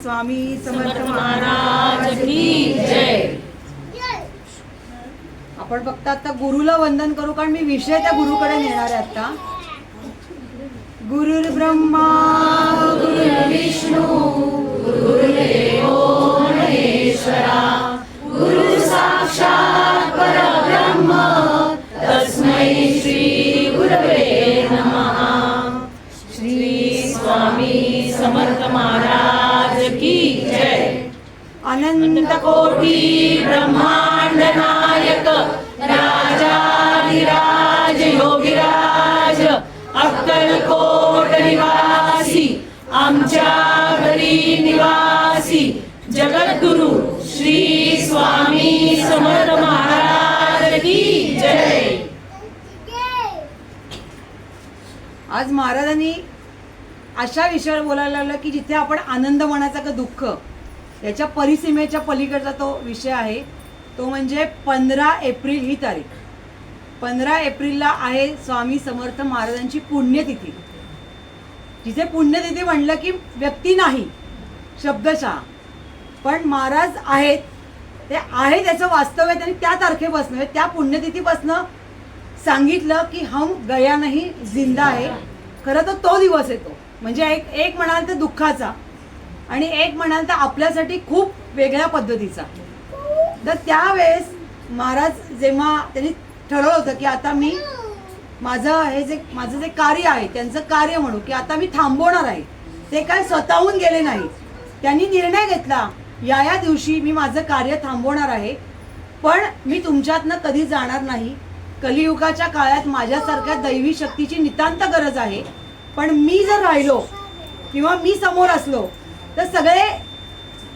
स्वामी समर्थ महाराज की जय। आपण फक्त आता गुरुला वंदन करू, कारण मी विषय त्या गुरुकडे नेणार आहे आता। गुरुर् ब्रह्मा गुरुर्विष्णू गुरुर्देवो महेश्वरा गुरु साक्षात परब्रह्म तस्मै श्री गुरवे नमः। श्री स्वामी समर्थ महाराज की जय। अनंत कोटी ब्रह्मांड नायक राजाधिराज योगीराज अक्कलकोट निवासी आमच्या घरी निवासी जगद्गुरु श्री स्वामी समर्थ महाराज की जय। आज महाराजांनी अशा विषयावर बोलायला लागलं की जिथे आपण आनंद म्हणायचा का दुःख, याच्या परिसीमेच्या पलीकडचा तो विषय आहे। तो म्हणजे 15 एप्रिल ही तारीख। 15 एप्रिलला आहे स्वामी समर्थ महाराजांची पुण्यतिथी। जिथे पुण्यतिथी म्हणलं की व्यक्ती नाही शब्दशः, पण महाराज आहेत, ते आहे त्याचं वास्तव आहे। त्यांनी त्या तारखेपासून त्या पुण्यतिथीपासून सांगितलं की हम गया नहीं जिंदा आहे। खरं तर तो दिवस येतो, म्हणजे एक म्हणाल तर दुःखाचा आणि एक म्हणाल तर आपल्यासाठी खूप वेगळ्या पद्धतीचा। तर त्यावेळेस महाराज जेव्हा त्यांनी ठरवलं होतं की आता मी माझं जे कार्य आहे त्यांचं कार्य म्हणू की आता मी थांबवणार आहे, ते काय स्वतःहून गेले नाही। त्यांनी निर्णय घेतला या दिवशी मी माझं कार्य थांबवणार आहे, पण मी तुमच्यातनं कधी जाणार नाही। कलियुगाच्या काळात माझ्यासारख्या दैवी शक्तीची नितांत गरज आहे, पण मी जर राहिलो किंवा मी समोर असलो तर सगळे,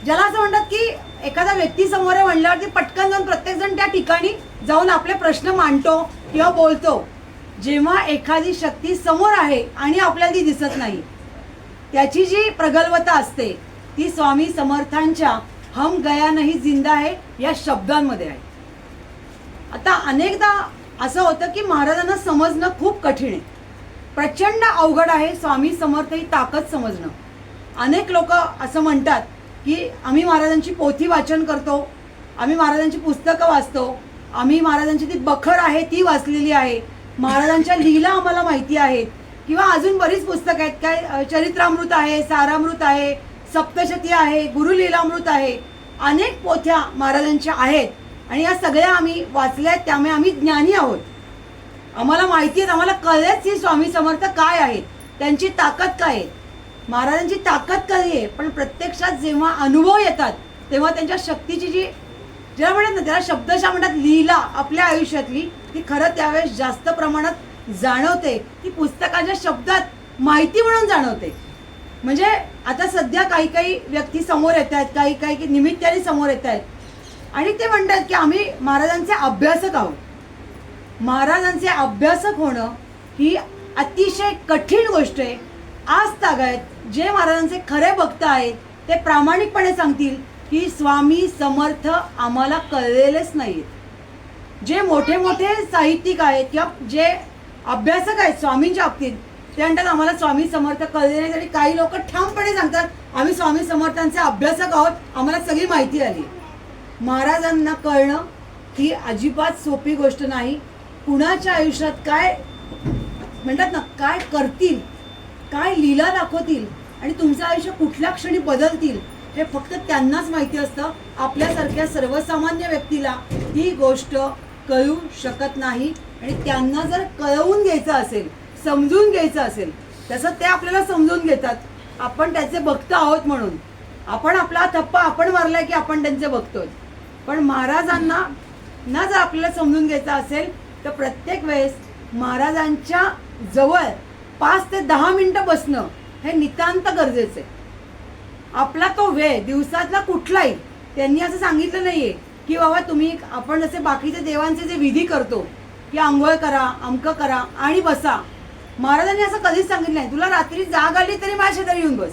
ज्याला असं म्हणतात की एखादा व्यक्ती समोर आहे म्हणल्यावरती पटकन जाऊन प्रत्येकजण त्या ठिकाणी जाऊन आपले प्रश्न मांडतो किंवा बोलतो। जेव्हा एखादी शक्ती समोर आहे आणि आपल्याला ती दिसत नाही, त्याची जी प्रगल्भता असते ती स्वामी समर्थांच्या हम गया नहीं जिंदा है या शब्दांमध्ये आहे। आता अनेकदा असं होतं की महाराजांना समजणं खूप कठीण आहे, प्रचंड अवघड आहे स्वामी समर्थ ही ताकद समजणं। अनेक लोक असं म्हणतात की आम्ही महाराजांची पोथी वाचन करतो, आम्ही महाराजांची पुस्तकं वाचतो, आम्ही महाराजांची ती बखर आहे ती वाचलेली आहे, महाराजांच्या लीला आम्हाला माहिती आहेत, किंवा अजून बरीच पुस्तकं आहेत, काय चरित्रामृत आहे, सारामृत आहे, सप्तशती आहे, गुरुलीलामृत आहे, अनेक पोथ्या महाराजांच्या आहेत आणि या सगळ्या आम्ही वाचल्या आहेत। त्यामुळे आम्ही ज्ञानी आहोत, आम्हाला माहिती आहे, आम्हाला कळलेच ही स्वामी समर्थ काय आहेत, त्यांची ताकद काय आहे, महाराजांची ताकद कधी आहे। पण प्रत्यक्षात जेव्हा अनुभव येतात तेव्हा त्यांच्या शक्तीची जी ज्याला म्हणतात ना, त्याला शब्दशः म्हणतात लीला आपल्या आयुष्यातली, ती खरं त्यावेळेस जास्त प्रमाणात जाणवते। ती पुस्तकाच्या शब्दात माहिती म्हणून जाणवते। म्हणजे आता सध्या काही काही व्यक्ती समोर येत आहेत, काही काही निमित्ताने समोर येत आहेत आणि ते म्हणतात की आम्ही महाराजांचे अभ्यासक आहोत। महाराजांचे अभ्यासक होणं ही अतिशय कठीण गोष्ट आहे। आज तागायत जे महाराजांचे खरे भक्त आहेत ते प्रामाणिकपणे सांगतील की स्वामी समर्थ आम्हाला कळलेलेच नाहीत। जे मोठे मोठे साहित्यिक आहेत किंवा जे अभ्यासक आहेत स्वामींच्या बाबतीत, ते म्हणतात आम्हाला स्वामी समर्थ कळले नाहीत, आणि काही लोक ठामपणे सांगतात आम्ही स्वामी समर्थांचे अभ्यासक आहोत, आम्हाला सगळी माहिती आली। महाराजांना कळणं ही अजिबात सोपी गोष्ट नाही। कुणाच्या आयुष्यात काय म्हणतात ना, काय करतील, काय लीला दाखवतील आणि तुमचं आयुष्य कुठल्या क्षणी बदलतील हे फक्त त्यांनाच माहिती असतं। आपल्यासारख्या सर्वसामान्य व्यक्तीला ही गोष्ट कळू शकत नाही, आणि त्यांना जर कळवून घ्यायचं असेल, समजून घ्यायचं असेल, तसं ते आपल्याला समजून घेतात, आपण त्याचे भक्त आहोत म्हणून। आपण आपला थप्पा आपण मारलाय की आपण त्यांचे बघतोय, पण महाराजांना ना जर आपल्याला समजून घ्यायचं असेल तर प्रत्येक वेळेस महाराजांच्या जवळ 5 ते 10 मिनिटं बसणं हे नितांत गरजेचं आहे। आपला तो वेळ दिवसातला कुठलाही, त्यांनी असं सांगितलं नाहीये की बाबा तुम्ही, आपण जसे बाकीचे देवांचे जे विधी करतो की आंघोळ करा, अमकं करा आणि बसा, महाराजांनी असं कधीच सांगितलं नाही तुला रात्री जाग आली तरी माझ्या शेजारी येऊन बस।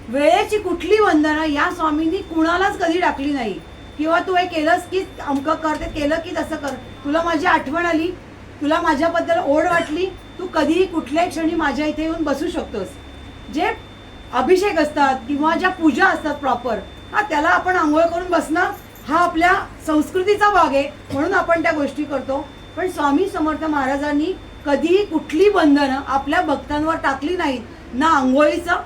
वेळेची कुठली वंदना या स्वामींनी कुणालाच कधी टाकली नाही, किंवा तू हे केलंस की अमकं कर, ते केलं की तसं कर, तुला माझी आठवण आली, तुला माझ्याबद्दल ओढ वाटली, तू कधीही कुठल्याही क्षणी माझ्या इथे येऊन बसू शकतोस। जे अभिषेक असतात किंवा ज्या पूजा असतात प्रॉपर, हा त्याला आपण आंघोळ करून बसणं हा आपल्या संस्कृतीचा भाग आहे, म्हणून आपण त्या गोष्टी करतो. पण स्वामी समर्थ महाराजांनी कधीही कुठली बंधनं आपल्या भक्तांवर टाकली नाहीत. ना आंघोळीचं,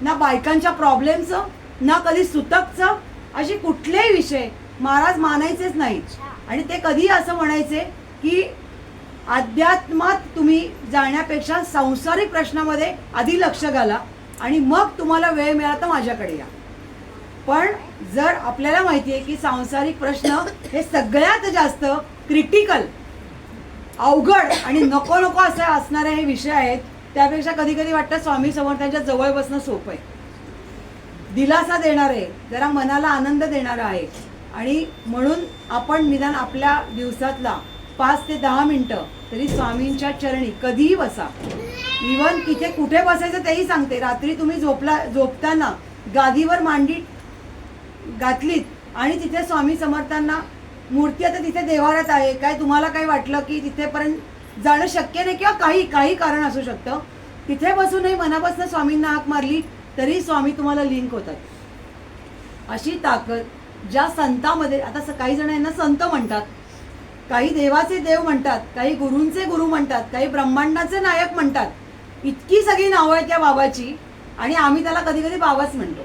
ना बायकांच्या प्रॉब्लेमचं, ना कधी सुतकचं. असे कुठलेही विषय महाराज मानायचेच नाहीत. आणि ते कधी असं म्हणायचे की अध्यात्मात तुम्ही जाण्यापेक्षा सांसारिक प्रश्नामध्ये आधी लक्ष घाला आणि मग तुम्हाला वेळ मिळाला तर माझ्याकडे या. पण जर आपल्याला माहिती आहे की सांसारिक प्रश्न हे सगळ्यात जास्त क्रिटिकल, अवघड आणि नको नको असे असणारे हे विषय आहेत, त्यापेक्षा कधी कधी वाटतं स्वामी समर्थांच्या जवळ बसणं सोपं आहे, दिलासा देणार आहे, जरा मनाला आनंद देणारा आहे. आणि म्हणून आपण निदान आपल्या दिवसातला 5 ते 10 मिनटं तरी स्वामींच्या चरणी कधीही बसा. इव्हन तिथे कुठे बसायचं तेही सांगते. रात्री तुम्ही झोपताना गादीवर मांडी घातलीत आणि तिथे स्वामी समर्थांना मूर्ती आता तिथे देवाऱ्यात आहे, काय तुम्हाला काही वाटलं की तिथेपर्यंत जाणं शक्य नाही किंवा काही कारण असू शकतं, तिथे बसूनही मनापासून स्वामींना हाक मारली तरी स्वामी तुम्हाला लिंक होतात. अशी ताकद ज्या संतांमध्ये, आता काही जण यांना संत म्हणतात, काही देवाचे देव म्हणतात, काही गुरूंचे गुरु म्हणतात, काही ब्रह्मांडाचे नायक म्हणतात. इतकी सगळी नावं आहेत त्या बाबाची आणि आम्ही त्याला कधी कधी बाबाच म्हणतो,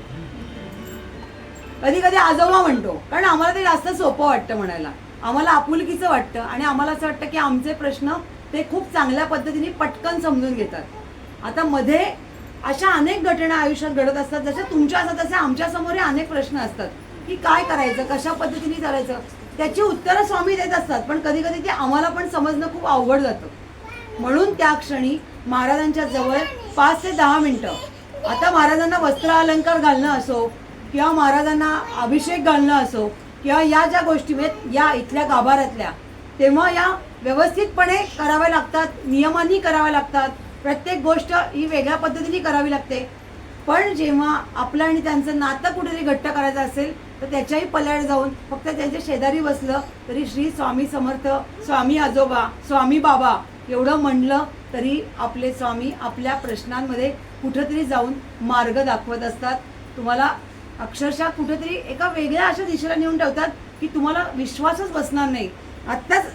कधी कधी आजोबा म्हणतो, कारण आम्हाला ते जास्त सोपं वाटतं म्हणायला, आम्हाला आपुलकीचं वाटतं आणि आम्हाला असं वाटतं की आमचे प्रश्न ते खूप चांगल्या पद्धतीने पटकन समजून घेतात. आता मध्ये अशा अनेक घटना आयुष्यात घडत असतात, जशा तुमच्या असतात तसे आमच्यासमोर अनेक प्रश्न असतात की काय करायचं, कशा पद्धतीने करायचं, त्याची उत्तरं स्वामी देत असतात. पण कधी कधी ते आम्हाला पण समजणं खूप अवघड जातं. म्हणून त्या क्षणी महाराजांच्या जवळ 5 ते 10 मिनटं, आता महाराजांना वस्त्र अलंकार घालणं असो किंवा महाराजांना अभिषेक घालणं असो किंवा या ज्या गोष्टी या इथल्या गाभाऱ्यातल्या, तेव्हा या व्यवस्थितपणे कराव्या लागतात, नियमांनी कराव्या लागतात. प्रत्येक गोष्ट ही वेगळ्या पद्धतीने करावी लागते. पण जेव्हा आपलं आणि त्यांचं नातं कुठेतरी घट्ट करायचं असेल तर त्याच्याही पल्याड जाऊन फक्त त्यांच्या शेजारी बसलं तरी श्री स्वामी समर्थ, स्वामी आजोबा, स्वामी बाबा एवढं म्हणलं तरी आपले स्वामी आपल्या प्रश्नांमध्ये कुठेतरी जाऊन मार्ग दाखवत असतात. तुम्हाला अक्षरशः कुठेतरी एका वेगळ्या अशा दिशेला नेऊन ठेवतात की तुम्हाला विश्वासच बसणार नाही. आत्ताच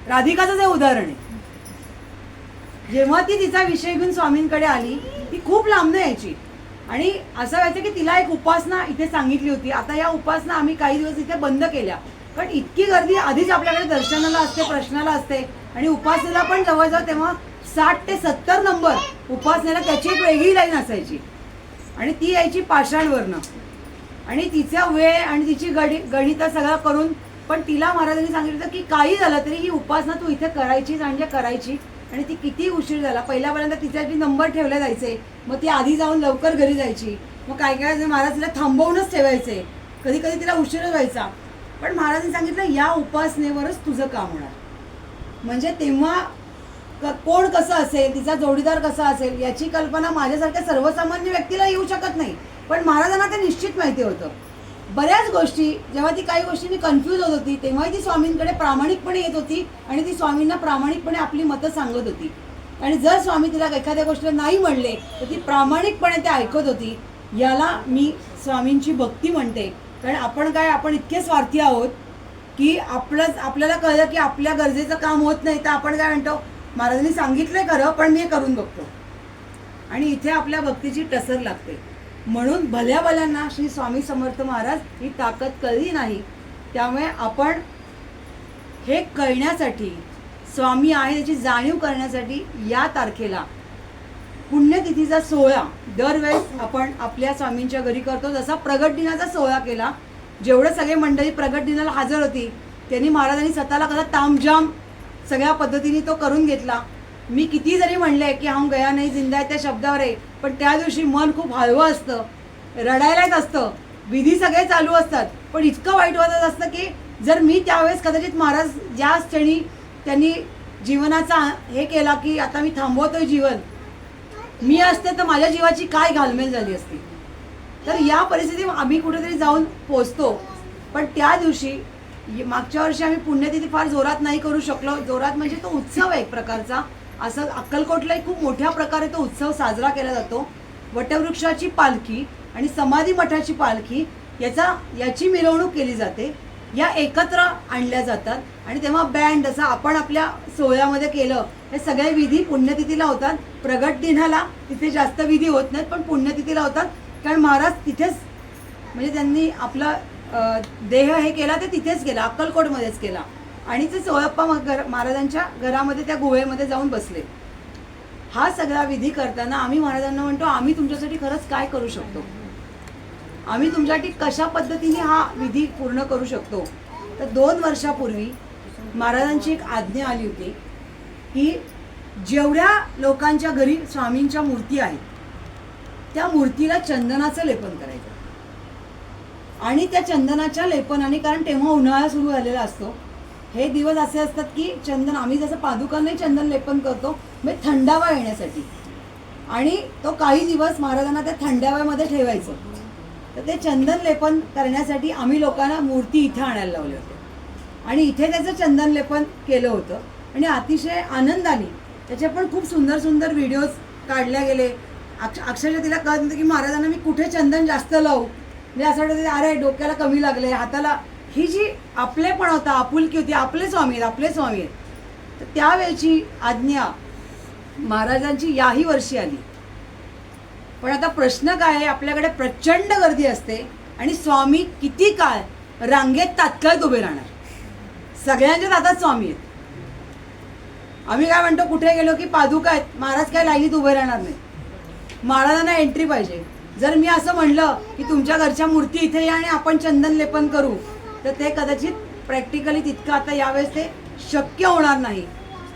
राधिकाचं जे उदाहरण आहे, जेव्हा ती तिचा विषय घेऊन स्वामींकडे आली, ती खूप लांबनं यायची आणि असं व्हायचं की तिला एक उपासना इथे सांगितली होती. आता या उपासना आम्ही काही दिवस इथे बंद केल्या, कारण इतकी गर्दी आधीच आपल्याकडे दर्शनाला असते, प्रश्नाला असते आणि उपासनेला पण जवळजवळ तेव्हा 60 ते 70 नंबर उपासनेला त्याची एक वेगळी लाईन असायची आणि ती यायची पाषाणवरनं आणि तिचा वेळ आणि तिची गणित सगळं करून. पण तिला महाराजांनी सांगितलं होतं की काही झालं तरी ही उपासना तू इथे करायचीच म्हणजे करायची. आणि ती किती उशीर झाला, पहिल्यापर्यंत तिच्यासाठी नंबर ठेवले जायचे, मग ती आधी जाऊन लवकर घरी जायची, मग काय काय महाराज तिला थांबवूनच ठेवायचे, कधी कधी तिला उशीरच व्हायचा. पण महाराजांनी सांगितलं या उपासनेवरच तुझं काम होणार. म्हणजे तेव्हा कोण कसं असेल, तिचा जोडीदार कसा असेल याची कल्पना माझ्यासारख्या सर्वसामान्य व्यक्तीला येऊ शकत नाही, पण महाराजांना ते निश्चित माहिती होतं. बऱ्याच गोष्टी जेव्हा ती काही गोष्टींनी कन्फ्यूज होत होती तेव्हाही ती स्वामींकडे प्रामाणिकपणे येत होती आणि ती स्वामींना प्रामाणिकपणे आपली मतं सांगत होती. आणि जर स्वामी तिला एखाद्या गोष्टीला नाही म्हणले तर ती प्रामाणिकपणे ते ऐकत होती. याला मी स्वामींची भक्ती म्हणते. कारण आपण इतके स्वार्थी आहोत की आपल्याला कळलं की आपल्या गरजेचं काम होत नाही तर आपण काय म्हणतो, महाराजांनी सांगितलंय खरं पण मी करून बघतो, आणि इथे आपल्या भक्तीची टसर लागते. म्हणून भल्या भल्यांना श्री स्वामी समर्थ महाराज ही ताकद कळली नाही. त्यामुळे आपण हे कळण्यासाठी, स्वामी आहे याची जाणीव करण्यासाठी या तारखेला पुण्यतिथीचा सोहळा दरवेळेस आपण आपल्या स्वामींच्या घरी करतो. जसा प्रगट दिनाचा सोहळा केला, जेवढे सगळे मंडळी प्रगट दिनाला हजर होती त्यांनी महाराजांनी स्वतःला कसा तामजाम सगळ्या पद्धतीने तो करून घेतला. मी किती जरी म्हणले की हम गया नाही जिंदा आहे त्या शब्दावर आहे, पण त्या दिवशी मन खूप हळवं असतं, रडायलाच असतं, विधी सगळे चालू असतात, पण इतकं वाईट वाटत असतं की जर मी त्यावेळेस कदाचित महाराज ज्या क्षणी त्यांनी जीवनाचा हे केला की आता मी थांबवतोय जीवन, मी असते तर माझ्या जीवाची काय घालमेल झाली असती. तर या परिस्थितीत आम्ही कुठेतरी जाऊन पोचतो. पण त्या दिवशी मागच्या वर्षी आम्ही पुण्यतिथी फार जोरात नाही करू शकलो. जोरात म्हणजे तो उत्सव आहे एक प्रकारचा, असं अक्कलकोटलाही खूप मोठ्या प्रकारे तो उत्सव साजरा केला जातो. वटवृक्षाची पालखी आणि समाधी मठाची पालखी याची मिरवणूक केली जाते. या एकत्र आणल्या जातात आणि तेव्हा बँड जसं आपण आपल्या सोहळ्यामध्ये केलं हे सगळे विधी पुण्यतिथीला होतात. प्रगट दिनाला तिथे जास्त विधी होत नाहीत पण पुण्यतिथीला होतात, कारण महाराज तिथेच म्हणजे त्यांनी आपला देह हे केला ते तिथेच केला, अक्कलकोटमध्येच केला आणि ते सोळप्पा महाराजांच्या घरामध्ये त्या गुहेमध्ये जाऊन बसले. हा सगळा विधी करताना आम्ही महाराजांना म्हणतो आम्ही तुमच्यासाठी खरंच काय करू शकतो, आम्ही तुमच्यासाठी कशा पद्धतीने हा विधी पूर्ण करू शकतो. तर 2 वर्षापूर्वी महाराजांची एक आज्ञा आली होती की जेवढ्या लोकांच्या घरी स्वामींच्या मूर्ती आहेत त्या मूर्तीला चंदनाचं लेपन करायचं आणि त्या चंदनाच्या लेपनाने, कारण तेव्हा उन्हाळा सुरू झालेला असतो, हे दिवस असे असतात की चंदन आम्ही जसं पादुकांनाही चंदन लेपन करतो म्हणजे थंडावा येण्यासाठी, आणि तो काही दिवस महाराजांना त्या थंडाव्यामध्ये ठेवायचं. तर ते चंदन लेपन करण्यासाठी आम्ही लोकांना मूर्ती इथे आणायला लावले होते आणि इथे त्याचं चंदन लेपन केलं होतं आणि अतिशय आनंदाने त्याचे पण खूप सुंदर सुंदर व्हिडिओज काढले गेले. अक्षरशः तिला कळत नव्हतं की महाराजांना मी कुठे चंदन जास्त लावू, म्हणजे असं वाटतं अरे डोक्याला कमी लागले, हाताला. ही जी आपलेपण होता, आपुलकी होती, आपले स्वामी आहेत, आपले स्वामी आहेत. तर त्यावेळची आज्ञा महाराजांची याही वर्षी आली. पण आता प्रश्न काय आहे, आपल्याकडे प्रचंड गर्दी असते आणि स्वामी किती काळ रांगेत तात्काळ उभे राहणार, सगळ्यांच्याच हातात स्वामी आहेत. आम्ही काय म्हणतो कुठे गेलो की पादुका आहेत, महाराज काय लाईनीत उभे राहणार नाही, महाराजांना एंट्री पाहिजे. जर मी असं म्हणलं की तुमच्या घरच्या मूर्ती इथे या आणि आपण चंदन लेपन करू तर ते कदाचित प्रॅक्टिकली तितकं आता यावेळेस ते शक्य होणार नाही.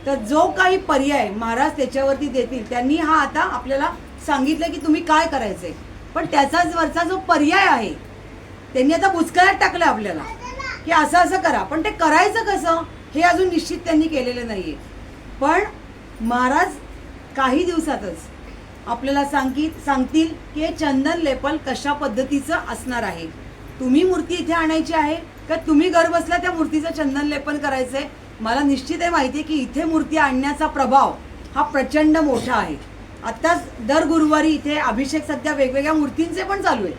तर जो काही पर्याय महाराज त्याच्यावरती देतील, त्यांनी हा आता आपल्याला सांगितलं की तुम्ही काय करायचंय, पण त्याचाच वरचा जो पर्याय आहे त्यांनी आता बुचकळ्यात टाकलं आपल्याला की असं असं करा, पण ते करायचं कसं हे अजून निश्चित त्यांनी केलेलं नाहीये. पण महाराज काही दिवसातच आपल्याला सांगतील की हे चंदन लेपन कशा पद्धतीचं असणार आहे. तुम्ही मूर्ती इथे आणायची आहे का तुम्ही घर बसल्या त्या मूर्तीचं चंदन लेपन करायचंय. मला निश्चित हे माहिती आहे की इथे मूर्ती आणण्याचा प्रभाव हा प्रचंड मोठा आहे. आत्ताच दर गुरुवारी इथे अभिषेक सध्या वेगवेगळ्या मूर्तींचे पण चालू आहे.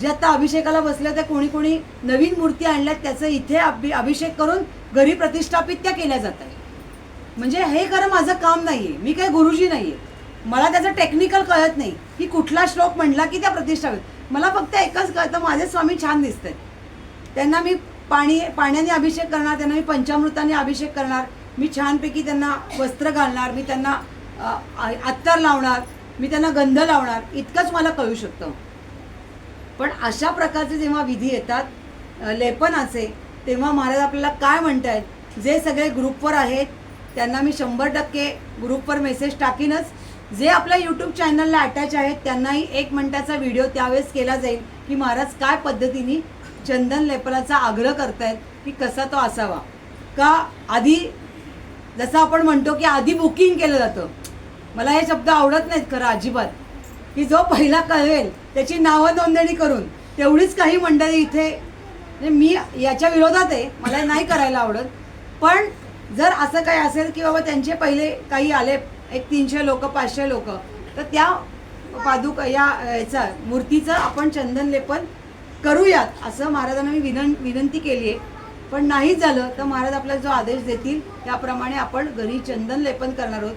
जे आता अभिषेकाला बसले ते कोणी कोणी नवीन मूर्ती आणल्यात त्याचं इथे अभिषेक करून घरी प्रतिष्ठापित त्या केल्या जात आहे. म्हणजे हे खरं माझं काम नाहीये, मी काही गुरुजी नाहीये, मला त्याचं टेक्निकल कळत नाही की कुठला श्लोक म्हणला की त्या प्रतिष्ठापित. मला फक्त एकच कळतं, माझे स्वामी छान दिसत आहेत, त्यांना मी पाण्याने अभिषेक करणार, त्यांना मी पंचामृताने अभिषेक करणार, मी छानपैकी त्यांना वस्त्र घालणार, मी त्यांना अत्तर लावणार, मी त्यांना गंध लावणार, इतकंच मला कळू शकतं. पण अशा प्रकारचे जेव्हा विधी येतात लेपनाचे, तेव्हा महाराज आपल्याला काय म्हणतायत, जे सगळे ग्रुपवर आहेत त्यांना मी 100% ग्रुपवर मेसेज टाकीनच. जे आपल्या यूट्यूब चॅनलला अटॅच आहेत त्यांनाही 1 मिनिटाचा व्हिडिओ त्यावेळेस केला जाईल की महाराज काय पद्धतीने चंदन लेपनाचा आग्रह करतायत की कसा तो असावा. का आधी जसं आपण म्हणतो की आधी बुकिंग केलं जातं, मला हे शब्द आवडत नाहीत खरं अजिबात, की जो पहिला कळवेल त्याची नावं नोंदणी करून तेवढीच काही मंडळी इथे, म्हणजे मी याच्या विरोधात आहे, मला नाही करायला आवडत. पण जर असं काही असेल की बाबा त्यांचे पहिले काही आले 300 लोक 500 लोक, तर त्या पादुका याचा मूर्तीचं आपण चंदन लेपन करूयात असं महाराजांना मी विनंती केली आहे. पण नाही झालं तर महाराज आपल्याला जो आदेश देतील त्याप्रमाणे आपण घरी चंदन लेपन करणार आहोत.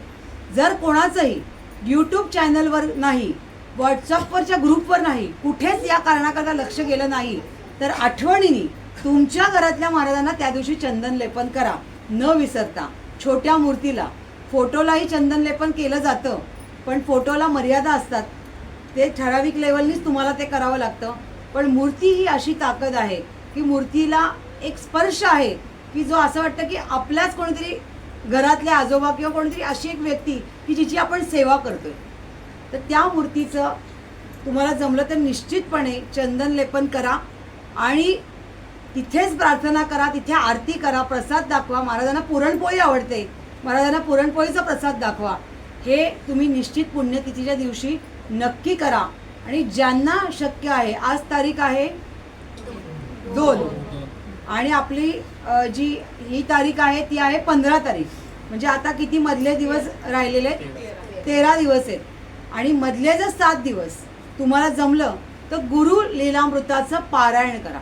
जर कोणाचंही यूट्यूब चॅनलवर नाही, व्हॉट्सअपवरच्या ग्रुपवर नाही, कुठेच या कारणाकरता लक्ष गेलं नाही, तर आठवणीने तुमच्या घरातल्या महाराजांना त्या दिवशी चंदन लेपन करा न विसरता. छोट्या मूर्तीला, फोटोलाही चंदन लेपन केलं जातं पण फोटोला मर्यादा असतात, ते ठराविक लेवलनीच तुम्हाला ते करावं लागतं. पण मूर्ती ही अशी ताकद आहे की मूर्तीला एक स्पर्श आहे की जो असं वाटतं की आपल्याच कोणीतरी घरातले आजोबा किंवा कोणीतरी अशी एक व्यक्ती की जिची आपण सेवा करतोय. तर त्या मूर्तीचं तुम्हाला जमलं तर निश्चितपणे चंदन लेपन करा आणि तिथेच प्रार्थना करा, तिथे आरती करा, प्रसाद दाखवा. महाराजांना पुरणपोळी आवडते, महाराजांना पुरणपोळीचा प्रसाद दाखवा. हे तुम्ही निश्चित पुण्यतिथीच्या दिवशी नक्की करा. आणि ज्यांना शक्य आहे, आज तारीख आहे 2 आणि आपली जी ही तारीख आहे ती आहे 15 तारीख, म्हणजे आता किती मधले दिवस राहिलेले 13 दिवस आहेत. आणि मधले जर 7 दिवस तुम्हाला जमलं तर गुरु लीलामृताचं पारायण करा.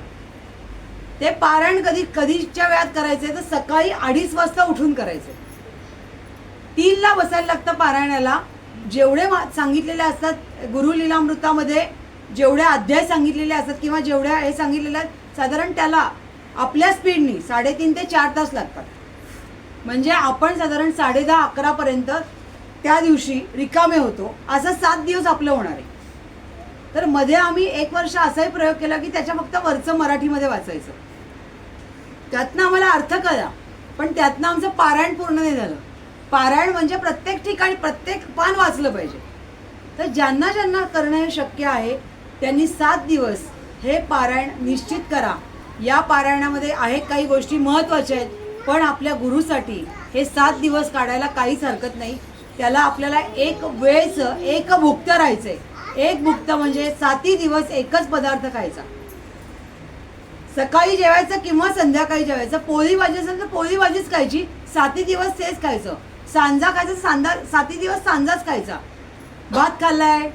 ते पारायण कधीच्या वेळात करायचे तर सकाळी 2:30 वाजता उठून करायचे. 3ला बसायला लागतं पारायणाला. जेवढे सांगितलेले असतात गुरु लीलामृतामध्ये, जेवढे अध्याय सांगितलेले असतात किंवा जेवढ्या हे सांगितलेले आहेत, साधारण त्याला आपल्या स्पीडनी 3.5 ते 4 तास लागतात. म्हणजे आपण साधारण 10:30-11 पर्यंत त्या दिवशी रिकामे होतो. असं 7 दिवस आपलं होणार आहे. तर मध्ये आम्ही 1 वर्ष असाही प्रयोग केला की त्याच्या फक्त वरचं मराठीमध्ये वाचायचं. त्यातनं आम्हाला अर्थ कळला, पण त्यातनं आमचं पारायण पूर्ण नाही झालं. पारायण म्हणजे प्रत्येक ठिकाणी प्रत्येक पान वाचलं पाहिजे. तर ज्यांना ज्यांना करणं हे शक्य आहे त्यांनी 7 दिवस हे पारायण निश्चित करा. या पारायणामध्ये आहेत काही गोष्टी महत्त्वाच्या आहेत, पण आपल्या गुरुसाठी हे 7 दिवस काढायला काहीच हरकत नाही. त्याला आपल्याला एक वेळचं एक भुक्त राहायचं आहे. एक भुक्त म्हणजे 7 दिवस एकच पदार्थ खायचा. सकाळी जेवायचं किंवा संध्याकाळी जेवायचं. पोळी भाजी असेल तर पोळी भाजीच खायची, 7 दिवस तेच खायचं. सांजा खायचं, 7 दिवस सांजाच खायचा. भात खाल्लाय,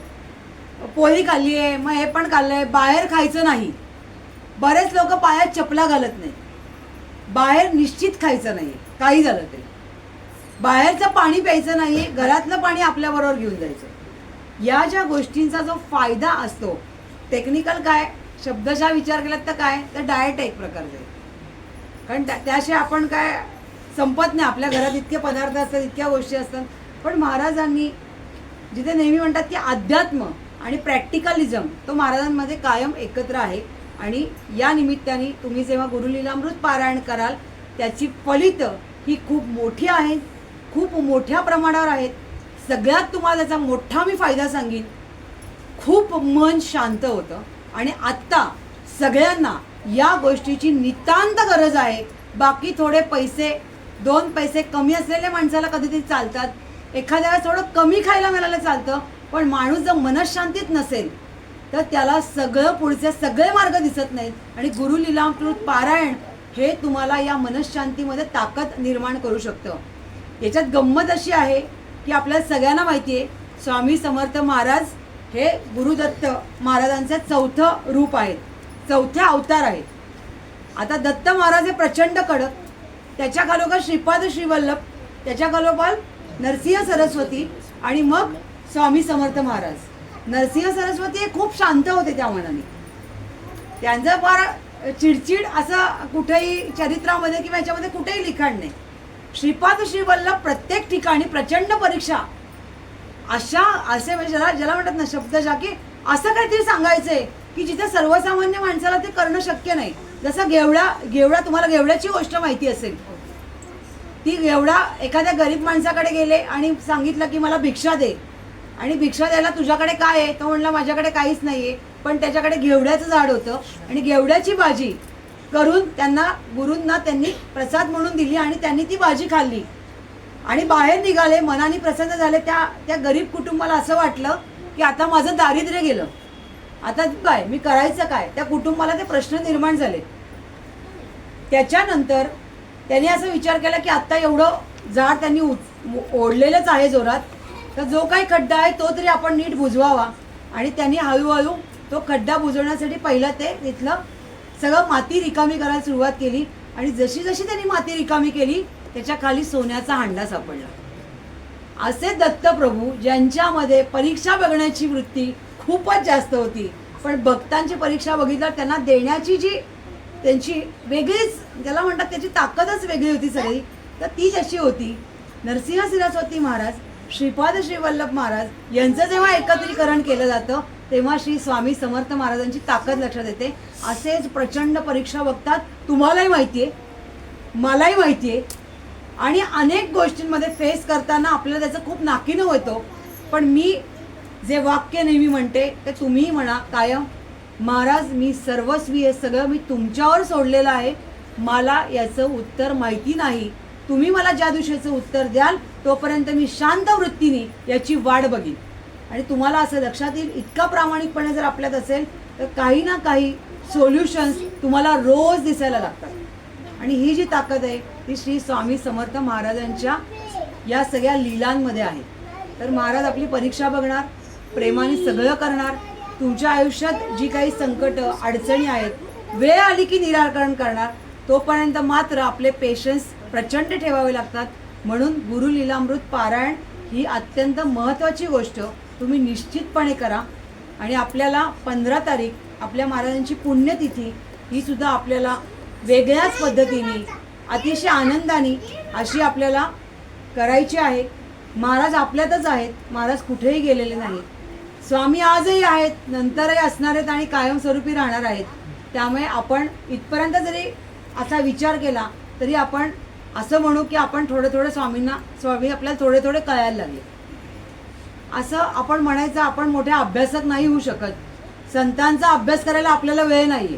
पोळी खाल्ली आहे, मग हे पण खाल्लंय. बाहेर खायचं नाही. बरेच लोक पायात चपला घालत नाही. बाहेर निश्चित खायचं नाही काही झालं तरी. बाहेरचं पाणी प्यायचं नाही, घरातलं पाणी आपल्याबरोबर घेऊन जायचं. या ज्या गोष्टींचा जो फायदा असतो, टेक्निकल काय शब्दशः विचार केलात तर काय, तर डाएट एक प्रकारचे. कारण त्याशिवाय आपण काय संपत नाही. आपल्या घरात इतके पदार्थ असतात, इतक्या गोष्टी असतात. पण महाराजांनी जिथे नेहमी म्हणतात की अध्यात्म आणि प्रॅक्टिकलिझम तो महाराजांमध्ये कायम एकत्र आहे. आणि या निमित्ताने तुम्ही जेव्हा गुरुलीलामृत पारायण कराल त्याची फलितं ही खूप मोठी आहेत, खूप मोठ्या प्रमाणावर आहेत. सगळ्यात तुम्हाला त्याचा मोठा मी फायदा सांगेन, खूप मन शांत होतं. आणि आत्ता सगळ्यांना या गोष्टीची नितांत गरज आहे. बाकी थोडे पैसे 2 पैसे कमी असलेल्या माणसाला कधीतरी चालतात, एखाद्या वेळेस थोडं कमी खायला मिळालं चालतं. पण माणूस जर मनःशांतीत नसेल तर त्याला सगळं पुढचे सगळे मार्ग दिसत नाहीत. आणि गुरु लीलामृत पारायण हे तुम्हाला या मनःशांतीमध्ये ताकद निर्माण करू शकतं. याच्यात गंमत अशी आहे की आपल्याला सगळ्यांना माहिती आहे स्वामी समर्थ महाराज हे गुरुदत्त महाराजांचे 4थं रूप आहेत, 4थ्या अवतार आहेत. आता दत्त महाराज हे प्रचंड कडक, त्याच्या खालोखाल श्रीपाद श्रीवल्लभ, त्याच्या खालोखाल नरसिंह सरस्वती आणि मग स्वामी समर्थ महाराज. नरसिंह सरस्वती हे खूप शांत होते त्या मनाने. त्यांचं फार चिडचिड असं कुठेही चरित्रामध्ये किंवा याच्यामध्ये कुठेही लिखाण नाही. श्रीपाद श्रीवल्लभ प्रत्येक ठिकाणी प्रचंड परीक्षा असे म्हणजे ज्याला म्हणतात ना शब्दशः की असं काहीतरी सांगायचंय की जिथे सर्वसामान्य माणसाला ते करणं शक्य नाही. जसं गेवडा तुम्हाला गेवड्याची गोष्ट माहिती असेल. ती गेवडा एखाद्या गरीब माणसाकडे गेले आणि सांगितलं की मला भिक्षा दे. आणि भिक्षा द्यायला तुझ्याकडे काय आहे, तो म्हणला माझ्याकडे काहीच नाहीये. पण त्याच्याकडे घेवड्याचं झाड होतं आणि घेवड्याची भाजी करून गुरूंना त्यांनी प्रसाद म्हणून दिली आणि त्यांनी ती भाजी खाल्ली आणि बाहेर निघाले. मनाने प्रसन्न झाले. त्या गरीब कुटुंबाला असं वाटलं की आता माझं दारिद्र्य गेलं, आता काय मी करायचं काय. त्या कुटुंबाला ते प्रश्न निर्माण झाले. त्याच्यानंतर त्यांनी असं विचार केला की आता एवढं झाड त्यांनी ओढलेलंच आहे जोरात, तर जो काही खड्डा आहे तो तरी आपण नीट बुजवावा. आणि त्यांनी हळूहळू तो खड्डा बुजवण्यासाठी पहिलं ते तिथलं सगळं माती रिकामी करायला सुरुवात केली. आणि जशी जशी त्यांनी माती रिकामी केली त्याच्या खाली सोन्याचा हांडा सापडला. असे दत्तप्रभू ज्यांच्यामध्ये परीक्षा बघण्याची वृत्ती खूपच जास्त होती, पण भक्तांची परीक्षा बघितल्यावर त्यांना देण्याची जी त्यांची वेगळीच त्याला म्हणतात त्याची ताकदच वेगळी होती सगळी. तर ती जशी होती. नरसिंह सरस्वती महाराज, श्रीपाद श्रीवल्लभ महाराज यांचं जेव्हा एकत्रीकरण केलं जातं तेव्हा श्री स्वामी समर्थ महाराजांची ताकद लक्षात येते. असेच प्रचंड परीक्षा बघतात. तुम्हालाही माहिती आहे, मलाही माहिती आहे. आणि अनेक गोष्टींमध्ये फेस करताना आपल्याला त्याचं खूप नाकीनं होतं. पण मी जे वाक्य नेहमी म्हणते ते तुम्हीही म्हणा कायम, महाराज मी सर्वस्वी हे सगळं मी तुमच्यावर सोडलेलं आहे. मला याचं उत्तर माहिती नाही. तुम्ही मला ज्या दिवशीचं उत्तर द्याल तोपर्यंत मी शांत वृत्तीने याची वाट बघीन. आणि तुम्हाला असं लक्षात येईल इतका प्रामाणिकपणे जर आपल्यात असेल तर काही ना काही सोल्युशन्स तुम्हाला रोज दिसायला लागतात. आणि ही जी ताकद आहे ती श्री स्वामी समर्थ महाराजांच्या या सगळ्या लीलांमध्ये आहे. तर महाराज आपली परीक्षा बघणार, प्रेमाने सगळं करणार. तुमच्या आयुष्यात जी काही संकट अडचणी आहेत, वेळ आली की निराकरण करणार. तोपर्यंत मात्र आपले पेशन्स प्रचंड ठेवावे लागतात. म्हणून गुरु लीलामृत पारायण ही अत्यंत महत्त्वाची गोष्ट तुम्ही निश्चितपणे करा. आणि आपल्याला 15 तारीख आपल्या महाराजांची पुण्यतिथी ही सुद्धा आपल्याला वेगळ्याच पद्धतीने अतिशय आनंदाने अशी आपल्याला करायची आहे. महाराज आपल्यातच आहेत, महाराज कुठेही गेलेले नाहीत. स्वामी आजही आहेत, नंतरही असणार आहेत आणि कायमस्वरूपी राहणार आहेत. त्यामुळे आपण इथपर्यंत जरी असा विचार केला तरी आपण असं म्हणू की आपण थोडे थोडे स्वामी आपल्याला थोडे थोडे कळायला लागले. असं आपण म्हणायचं आपण मोठे अभ्यासक नाही होऊ शकत. संतांचा अभ्यास करायला आपल्याला वेळ नाही आहे,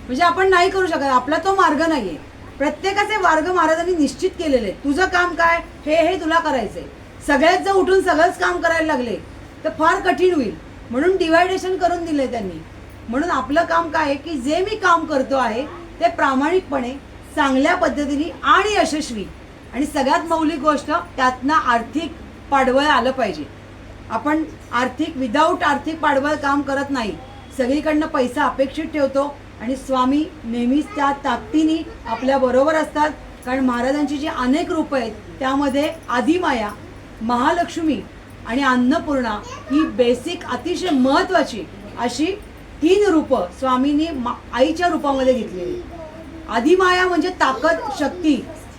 म्हणजे आपण नाही करू शकत. आपला तो मार्ग नाही आहे. प्रत्येकाचे मार्ग महाराजांनी निश्चित केलेले आहेत. तुझं काम काय हे तुला करायचं आहे. सगळ्यात जर उठून सगळंच काम करायला लागले तर फार कठीण होईल. म्हणून डिवायडेशन करून दिले त्यांनी. म्हणून आपलं काम काय आहे की जे मी काम करतो आहे ते प्रामाणिकपणे चांगल्या पद्धतीने आणि यशस्वी, आणि सगळ्यात मौलिक गोष्ट त्यातनं आर्थिक पाठबळ आलं पाहिजे. आपण विदाऊट आर्थिक पाठबळ काम करत नाही. सगळीकडनं पैसा अपेक्षित ठेवतो आणि स्वामी नेहमीच त्या ताकदीने आपल्या बरोबर असतात. कारण महाराजांची जी अनेक रूपं आहेत त्यामध्ये आदिमाया, महालक्ष्मी आणि अन्नपूर्णा ही बेसिक अतिशय महत्त्वाची अशी 3 रूपं स्वामींनी आईच्या रूपामध्ये घेतलेली. आदिमाया म्हणजे ताकद, शक्ती.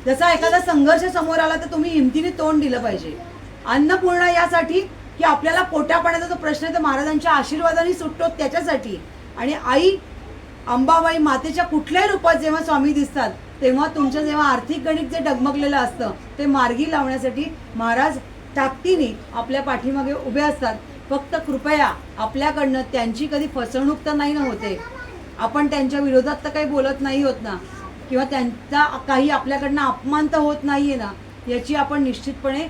जसा एखादा संघर्ष समोर आला तर तुम्ही हिमतीने तोंड दिलं पाहिजे. अन्नपूर्णा यासाठी की आपल्याला पोटापाण्याचा जो प्रश्न आहे तो महाराजांच्या आशीर्वादाने सुटतो त्याच्यासाठी. आणि आई अंबाबाई मातेच्या कुठल्याही रूपात जेव्हा स्वामी दिसतात तेव्हा तुमचं जेव्हा आर्थिक गणित जे डगमगलेलं असतं ते मार्गी लावण्यासाठी महाराज ताकदीने आपल्या पाठीमागे उभे असतात. फक्त कृपया आपल्याकडनं त्यांची कधी फसवणूक तर नाही ना होते. आपण त्यांच्या विरोधात तर काही बोलत नाही होत ना, किंवा त्यांचा काही आपल्याकडनं अपमान तर होत नाही आहे ना, याची आपण निश्चितपणे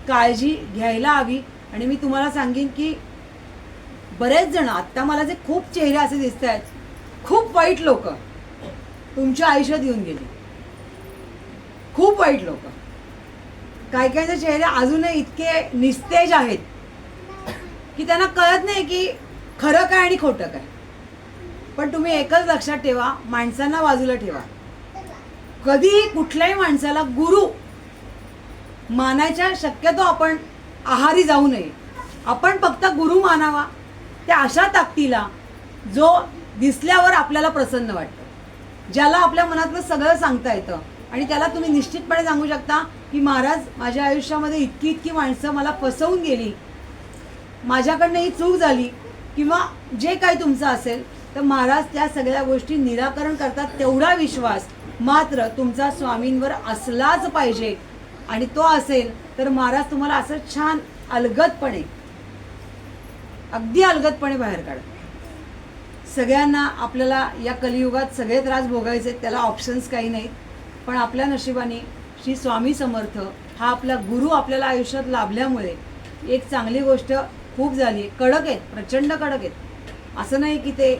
काळजी घ्यायला हवी. आणि मी तुम्हाला सांगेन की बरेच जण आत्ता मला जे खूप चेहरे असे दिसत आहेत, खूप वाईट लोक तुमच्या आयुष्यात येऊन गेली. खूप वाईट लोक. काही काहींचे चेहरे अजूनही इतके निस्तेज आहेत की त्यांना कळत नाही की खरं काय आणि खोटं काय. पण तुम्ही एकच लक्षात ठेवा, माणसांना बाजूला ठेवा. कधीही कुठल्याही माणसाला गुरु मानायच्या शक्यतो आपण आहारी जाऊ नये. आपण फक्त गुरु मानावा त्या अशा ताकदीला जो दिसल्यावर आपल्याला प्रसन्न वाटतं, ज्याला आपल्या मनातलं सगळं सांगता येतं. आणि त्याला तुम्ही निश्चितपणे सांगू शकता की महाराज माझ्या आयुष्यामध्ये इतकी माणसं मला फसवून गेली, माझ्याकडनं ही चूक झाली, किंवा जे काही तुमचं असेल तर महाराज त्या सगळ्या गोष्टी निराकरण करतात. तेवढा विश्वास मात्र तुमचा स्वामींवर असलाच पाहिजे. आणि तो असेल तर महाराज तुम्हाला असं छान अलगदपणे, अगदी अलगदपणे बाहेर काढा. सगळ्यांना आपल्याला या कलियुगात सगळे त्रास भोगायचे, त्याला ऑप्शन्स काही नाहीत. पण आपल्या नशिबाने श्री स्वामी समर्थ हा आपला गुरु आपल्याला आयुष्यात लाभल्यामुळे एक चांगली गोष्ट खूप झाली आहे. कडक आहेत, प्रचंड कडक आहेत. असं नाही की ते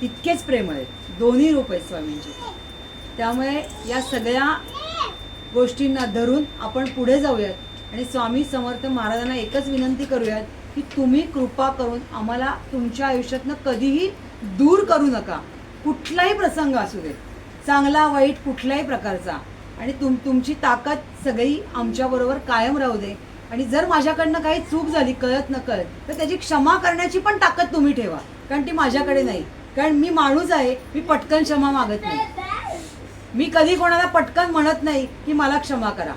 तितकेच प्रेमळ आहेत. दोन्ही रूप आहेत स्वामींचे. त्यामुळे या सगळ्या गोष्टींना धरून आपण पुढे जाऊयात आणि स्वामी समर्थ महाराजांना एकच विनंती करूयात की तुम्ही कृपा करून आम्हाला तुमच्या आयुष्यातनं कधीही दूर करू नका. कुठलाही प्रसंग असू दे, चांगला वाईट कुठल्याही प्रकारचा. आणि तुमची ताकद सगळी आमच्याबरोबर कायम राहू दे. आणि जर माझ्याकडनं काही चूक झाली कळत नकळत तर त्याची क्षमा करण्याची पण ताकद तुम्ही ठेवा, कारण ती माझ्याकडे नाही. कारण मी माणूस आहे, मी पटकन क्षमा मागत नाही. मी कधी कोणाला पटकन म्हणत नाही की मला क्षमा करा.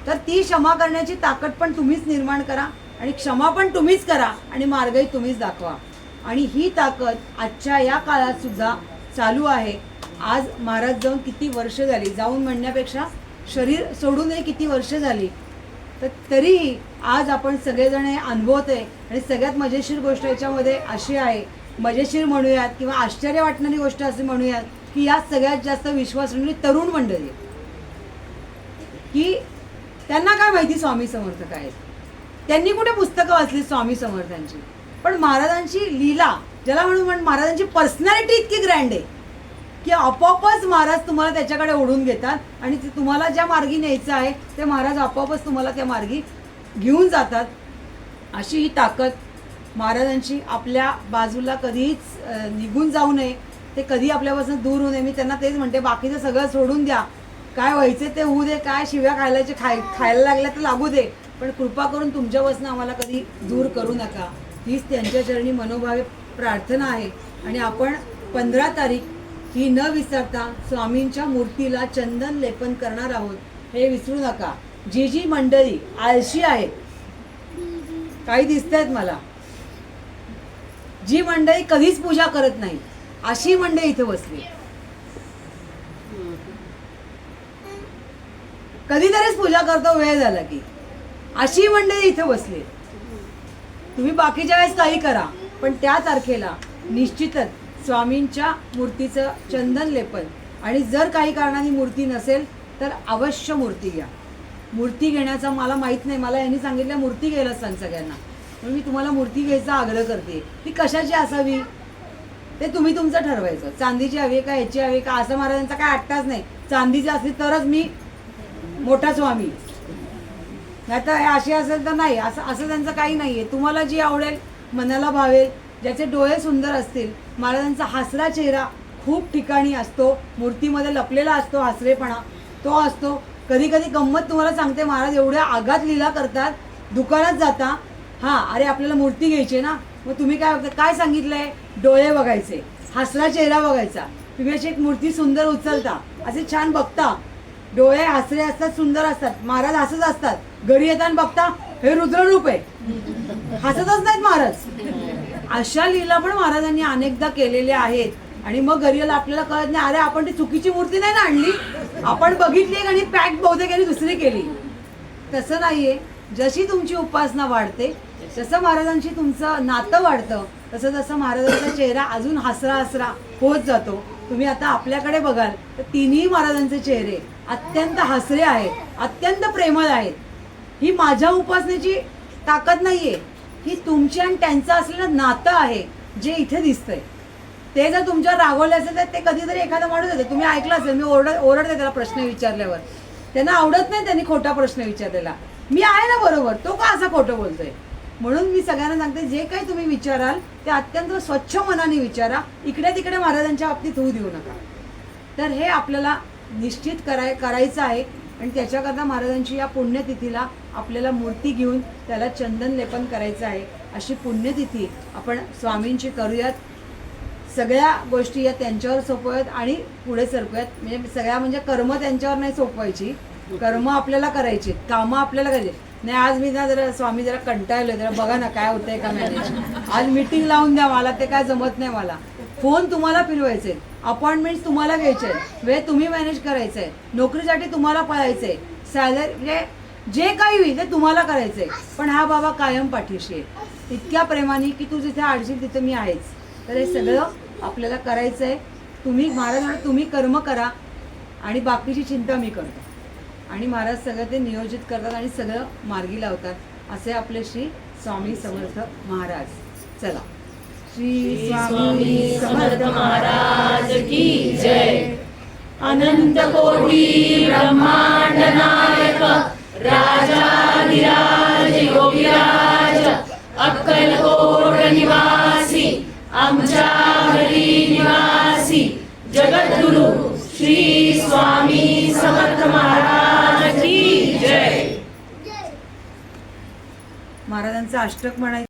तर ती क्षमा करण्याची ताकद पण तुम्हीच निर्माण करा आणि क्षमा पण तुम्हीच करा आणि मार्गही तुम्हीच दाखवा. आणि ही ताकद आजच्या या काळात सुद्धा चालू आहे. आज महाराज जाऊन किती वर्ष झाली, जाऊन म्हणण्यापेक्षा शरीर सोडूनही किती वर्ष झाली, तर तरीही आज आपण सगळेजण हे अनुभवतोय. आणि सगळ्यात मजेशीर गोष्ट याच्यामध्ये अशी आहे, मजेशीर म्हणूयात किंवा आश्चर्य वाटणारी गोष्ट अशी म्हणूयात की यात सगळ्यात जास्त विश्वास तरुण मंडळी, की त्यांना काय माहिती स्वामी समर्थ काय आहेत. त्यांनी कुठे पुस्तकं वाचली स्वामी समर्थांची. पण महाराजांची लीला, ज्याला म्हणून महाराजांची पर्सनॅलिटी इतकी ग्रँड आहे की आपोआपच महाराज तुम्हाला त्याच्याकडे ओढून घेतात आणि तुम्हाला ज्या मार्गी न्यायचं आहे ते महाराज आपोआपच तुम्हाला त्या मार्गी घेऊन जातात. अशी ही ताकद महाराजांची आपल्या बाजूला कधीच निघून जाऊ नये, ते कधी आपल्यापासून दूर होऊ नये. मी त्यांना तेच म्हणते, बाकीचं सगळं सोडून द्या, काय व्हायचे ते होऊ दे, काय शिव्या खायला लागल्या तर लागू दे, पण कृपा करून तुमच्यापासून आम्हाला कधी दूर करू नका. हीच त्यांच्या चरणी मनोभावे प्रार्थना आहे. आणि आपण 15 तारीख ही न विसरता स्वामींच्या मूर्तीला चंदन लेपन करणार आहोत, हे विसरू नका. जी जी मंडळी आळशी आहेत, काही दिसत आहेत मला, जी मंडळी कधीच पूजा करत नाही, अशी मंडळी इथे बसली. कधीतरीच पूजा करतो वेळ झाला की, अशी मंडळी इथे बसली. तुम्ही बाकीच्या वेळेस काही करा, पण त्या तारखेला निश्चितच स्वामींच्या मूर्तीचं चंदन लेपन, आणि जर काही कारणाने मूर्ती नसेल तर अवश्य मूर्ती घ्या. मूर्ती घेण्याचा मला माहीत नाही, मला यांनी सांगितलं मूर्ती घ्यायला सांग सगळ्यांना, म्हणून मी तुम्हाला मूर्ती घ्यायचा आग्रह करते. ती कशाची असावी ते तुम्ही तुमचं ठरवायचं. चांदीची हवी का, ह्याची हवी का, असं महाराजांचा काय आट्टाच नाही. चांदीची असली तरच मी मोठा स्वामी, नाही तर अशी असेल तर नाही. असं त्यांचं काही नाहीये. तुम्हाला जी आवडेल, मनाला भावेल, ज्याचे डोळे सुंदर असतील. महाराजांचा हसरा चेहरा खूप ठिकाणी असतो, मूर्तीमध्ये लपलेला असतो, हसरेपणा तो असतो. कधी कधी गंमत तुम्हाला सांगते, महाराज एवढ्या आघात लीला करतात, दुकानात जाता, हां अरे आपल्याला मूर्ती घ्यायची ना, मग तुम्ही काय बघता, काय सांगितलंय, डोळे बघायचे, हसरा चेहरा बघायचा. तुम्ही अशी एक मूर्ती सुंदर उचलता, असे छान बघता, डोळे हसरे असतात, सुंदर असतात, महाराज हसत असतात. घरी येताना बघता हे रुद्ररूप आहे, हसतच नाहीत महाराज. अशा लीला पण महाराजांनी अनेकदा केलेल्या आहेत. आणि मग घरी आपल्याला कळत नाही, अरे आपण ती चुकीची मूर्ती नाही ना आणली, आपण बघितली आणि पॅक बहुतेक यांनी दुसरी केली. तसं नाहीये. जशी तुमची उपासना वाढते तसं महाराजांशी तुमचं नातं वाढतं, तसं तसं महाराजांचा चेहरा अजून हसरा हसरा होत जातो. तुम्ही आता आपल्याकडे बघाल तर तिन्ही महाराजांचे चेहरे अत्यंत हसरे आहेत, अत्यंत प्रेमळ आहेत. ही माझ्या उपासनेची ताकद नाहीये, ही तुमची आणि त्यांचं असलेलं नातं आहे जे इथे दिसतंय. ते जर तुमच्यावर रागवले असेल तर ते कधीतरी एखादा माणूस येतो, तुम्ही ऐकलं असेल, मी ओरडते त्याला प्रश्न विचारल्यावर. त्यांना आवडत नाही त्यांनी खोटा प्रश्न विचारलेला. मी आहे ना बरोबर, तो का असा खोटं बोलतोय. म्हणून मी सगळ्यांना सांगते, जे काही तुम्ही विचाराल ते अत्यंत स्वच्छ मनाने विचारा, इकडे तिकडे महाराजांच्या बाबतीत होऊ देऊ नका. तर हे आपल्याला निश्चित करायचं आहे. आणि त्याच्याकरता महाराजांची या पुण्यतिथीला आपल्याला मूर्ती घेऊन त्याला चंदन लेपन करायचं आहे. अशी पुण्यतिथी आपण स्वामींची करूयात. सगळ्या गोष्टी या त्यांच्यावर सोपवूयात आणि पुढे सरकूयात. म्हणजे सगळ्या म्हणजे कर्म त्यांच्यावर नाही सोपवायची, कर्म आपल्याला करायची, कामं आपल्याला करायची. नाही आज मी ना जरा स्वामी जरा कंटाळलोय, जरा बघा ना काय होतंय का मॅनेज, आज मीटिंग लावून द्या, मला ते काय जमत नाही. मला फोन तुम्हाला फिरवायचे, अपॉइंटमेंट्स तुम्हाला घ्यायचे, वेळ तुम्ही मॅनेज करायचं आहे, नोकरीसाठी तुम्हाला पळायचं आहे, सॅलरी म्हणजे जे काही होईल ते तुम्हाला करायचं आहे. पण हा बाबा कायम पाठीशी आहे, इतक्या प्रेमाने की तू जिथे आडशील तिथे मी आहेच. तर हे सगळं आपल्याला करायचं आहे. तुम्ही महाराजांना तुम्ही कर्म करा आणि बाकीची चिंता मी करतो. आणि महाराज सगळं ते नियोजित करतात आणि सगळं मार्गी लावतात. असे आपले श्री स्वामी समर्थ महाराज. चला, श्री स्वामी समर्थ महाराज की जय. अनंत कोटी ब्रह्मांड नायक राजाधिराज योगीराज अक्कलकोट निवासी आमच्या घरी निवासी जगद्गुरु श्री स्वामी समर्थ महाराज की जय. महाराजांचं अष्टक म्हणायचं.